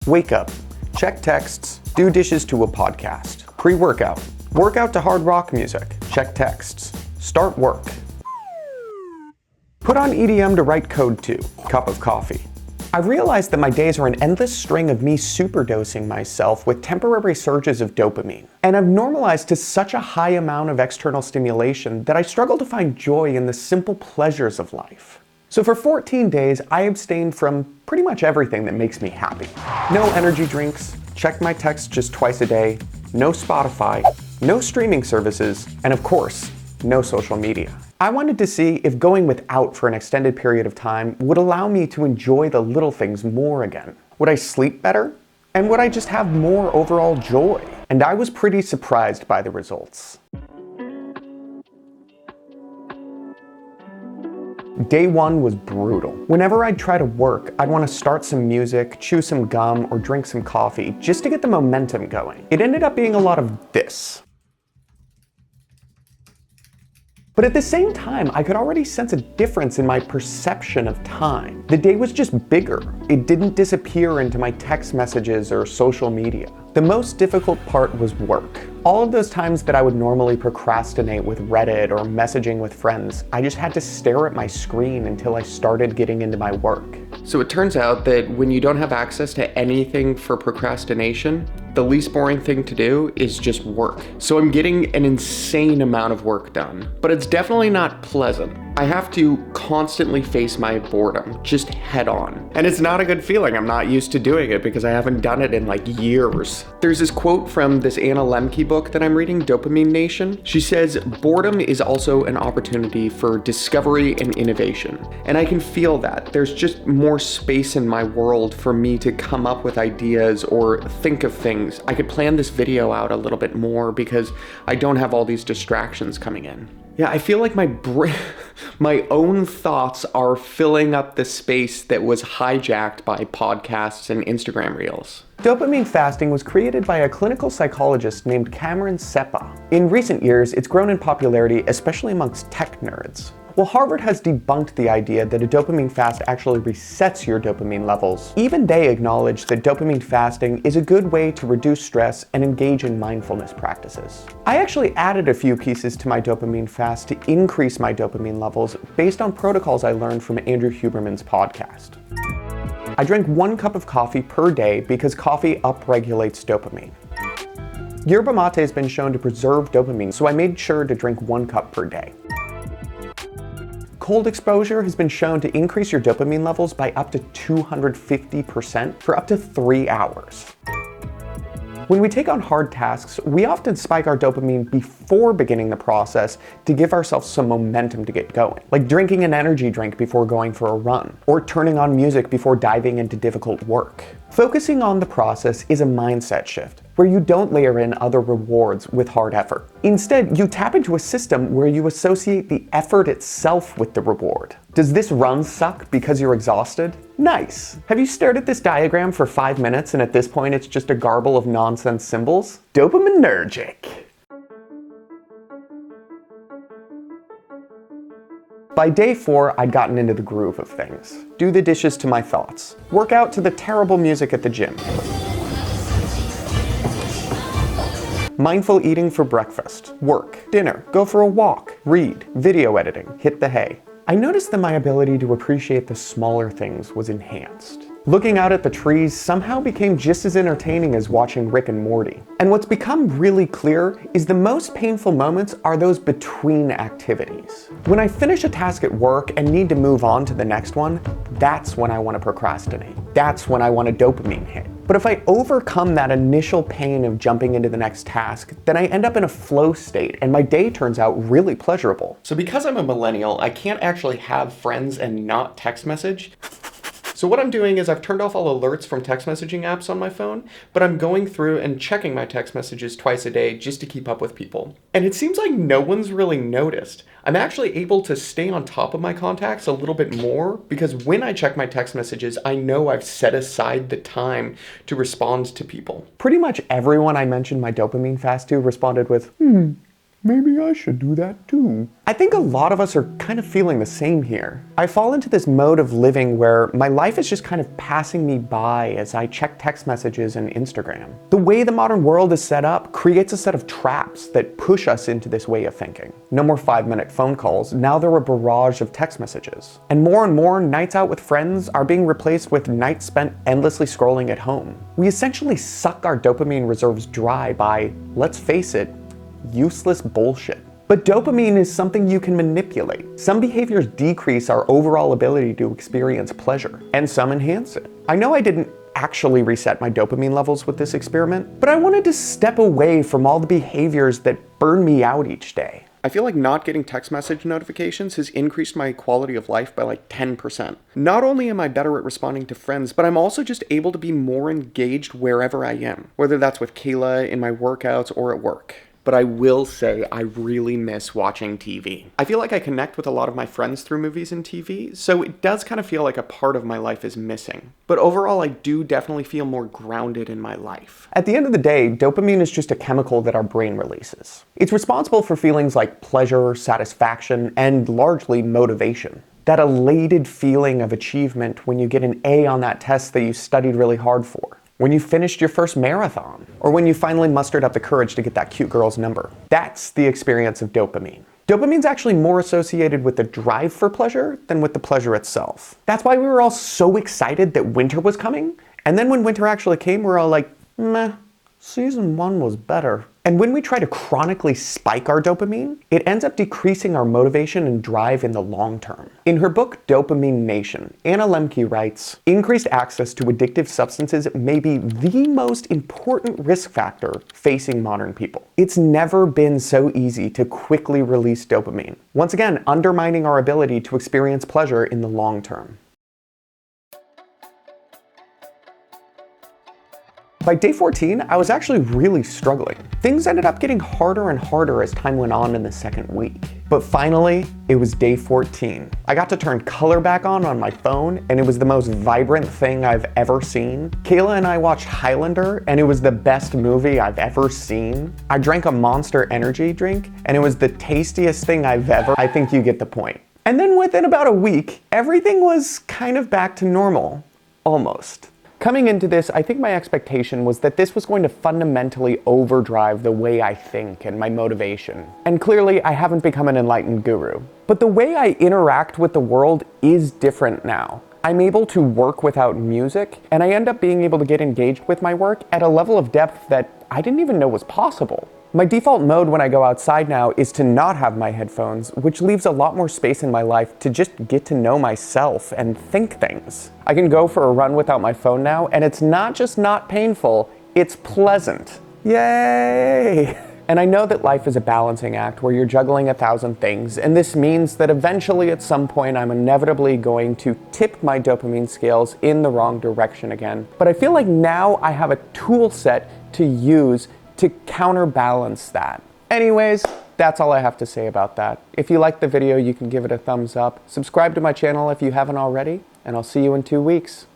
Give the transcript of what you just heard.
Wake up, check texts, do dishes to a podcast. Pre-workout, workout to hard rock music, check texts. Start work. Put on EDM to write code to, cup of coffee. I've realized that my days are an endless string of me superdosing myself with temporary surges of dopamine. And I've normalized to such a high amount of external stimulation that I struggle to find joy in the simple pleasures of life. So for 14 days, I abstained from pretty much everything that makes me happy. No energy drinks, check my texts just twice a day, no Spotify, no streaming services, and of course, no social media. I wanted to see if going without for an extended period of time would allow me to enjoy the little things more again. Would I sleep better? And would I just have more overall joy? And I was pretty surprised by the results. Day one was brutal. Whenever I'd try to work, I'd want to start some music, chew some gum, or drink some coffee just to get the momentum going. It ended up being a lot of this. But at the same time, I could already sense a difference in my perception of time. The day was just bigger. It didn't disappear into my text messages or social media. The most difficult part was work. All of those times that I would normally procrastinate with Reddit or messaging with friends, I just had to stare at my screen until I started getting into my work. So it turns out that when you don't have access to anything for procrastination, the least boring thing to do is just work. So I'm getting an insane amount of work done, but it's definitely not pleasant. I have to constantly face my boredom, just head on. And it's not a good feeling. I'm not used to doing it because I haven't done it in like years. There's this quote from this Anna Lemke book that I'm reading, Dopamine Nation. She says, boredom is also an opportunity for discovery and innovation. And I can feel that. There's just more space in my world for me to come up with ideas or think of things. I could plan this video out a little bit more because I don't have all these distractions coming in. Yeah, I feel like my own thoughts are filling up the space that was hijacked by podcasts and Instagram reels. Dopamine fasting was created by a clinical psychologist named Cameron Seppa. In recent years, it's grown in popularity, especially amongst tech nerds. Well, Harvard has debunked the idea that a dopamine fast actually resets your dopamine levels. Even they acknowledge that dopamine fasting is a good way to reduce stress and engage in mindfulness practices. I actually added a few pieces to my dopamine fast to increase my dopamine levels based on protocols I learned from Andrew Huberman's podcast. I drank 1 cup of coffee per day because coffee upregulates dopamine. Yerba Mate has been shown to preserve dopamine, so I made sure to drink 1 cup per day. Cold exposure has been shown to increase your dopamine levels by up to 250% for up to 3 hours. When we take on hard tasks, we often spike our dopamine before beginning the process to give ourselves some momentum to get going, like drinking an energy drink before going for a run, or turning on music before diving into difficult work. Focusing on the process is a mindset shift, where you don't layer in other rewards with hard effort. Instead, you tap into a system where you associate the effort itself with the reward. Does this run suck because you're exhausted? Nice! Have you stared at this diagram for 5 minutes and at this point it's just a garble of nonsense symbols? Dopaminergic! By day 4, I'd gotten into the groove of things. Do the dishes to my thoughts. Work out to the terrible music at the gym. Mindful eating for breakfast. Work, dinner, go for a walk, read, video editing, hit the hay. I noticed that my ability to appreciate the smaller things was enhanced. Looking out at the trees somehow became just as entertaining as watching Rick and Morty. And what's become really clear is the most painful moments are those between activities. When I finish a task at work and need to move on to the next one, that's when I want to procrastinate. That's when I want a dopamine hit. But if I overcome that initial pain of jumping into the next task, then I end up in a flow state and my day turns out really pleasurable. So because I'm a millennial, I can't actually have friends and not text message. So what I'm doing is I've turned off all alerts from text messaging apps on my phone, but I'm going through and checking my text messages twice a day just to keep up with people. And it seems like no one's really noticed. I'm actually able to stay on top of my contacts a little bit more because when I check my text messages, I know I've set aside the time to respond to people. Pretty much everyone I mentioned my dopamine fast to responded with, maybe I should do that too. I think a lot of us are kind of feeling the same here. I fall into this mode of living where my life is just kind of passing me by as I check text messages and Instagram. The way the modern world is set up creates a set of traps that push us into this way of thinking. No more 5-minute phone calls, now they're a barrage of text messages. And more nights out with friends are being replaced with nights spent endlessly scrolling at home. We essentially suck our dopamine reserves dry by, let's face it, useless bullshit. But dopamine is something you can manipulate. Some behaviors decrease our overall ability to experience pleasure, and some enhance it. I know I didn't actually reset my dopamine levels with this experiment, but I wanted to step away from all the behaviors that burn me out each day. I feel like not getting text message notifications has increased my quality of life by like 10%. Not only am I better at responding to friends, but I'm also just able to be more engaged wherever I am, whether that's with Kayla, in my workouts, or at work. But I will say I really miss watching TV. I feel like I connect with a lot of my friends through movies and TV, so it does kind of feel like a part of my life is missing. But overall, I do definitely feel more grounded in my life. At the end of the day, dopamine is just a chemical that our brain releases. It's responsible for feelings like pleasure, satisfaction, and largely motivation. That elated feeling of achievement when you get an A on that test that you studied really hard for. When you finished your first marathon, or when you finally mustered up the courage to get that cute girl's number. That's the experience of dopamine. Dopamine's actually more associated with the drive for pleasure than with the pleasure itself. That's why we were all so excited that winter was coming, and then when winter actually came, we're all like, meh, season 1 was better. And when we try to chronically spike our dopamine, it ends up decreasing our motivation and drive in the long term. In her book, Dopamine Nation, Anna Lembke writes, increased access to addictive substances may be the most important risk factor facing modern people. It's never been so easy to quickly release dopamine, once again undermining our ability to experience pleasure in the long term. By day 14, I was actually really struggling. Things ended up getting harder and harder as time went on in the second week. But finally, it was day 14. I got to turn color back on my phone, and it was the most vibrant thing I've ever seen. Kayla and I watched Highlander, and it was the best movie I've ever seen. I drank a Monster energy drink, and it was the tastiest thing I've ever. I think you get the point. And then within about a week, everything was kind of back to normal. Almost. Coming into this, I think my expectation was that this was going to fundamentally overdrive the way I think and my motivation. And clearly, I haven't become an enlightened guru. But the way I interact with the world is different now. I'm able to work without music, and I end up being able to get engaged with my work at a level of depth that I didn't even know was possible. My default mode when I go outside now is to not have my headphones, which leaves a lot more space in my life to just get to know myself and think things. I can go for a run without my phone now, and it's not just not painful, it's pleasant. Yay! And I know that life is a balancing act where you're juggling 1,000 things, and this means that eventually at some point I'm inevitably going to tip my dopamine scales in the wrong direction again. But I feel like now I have a tool set to use to counterbalance that. Anyways, that's all I have to say about that. If you liked the video, you can give it a thumbs up. Subscribe to my channel if you haven't already, and I'll see you in 2 weeks.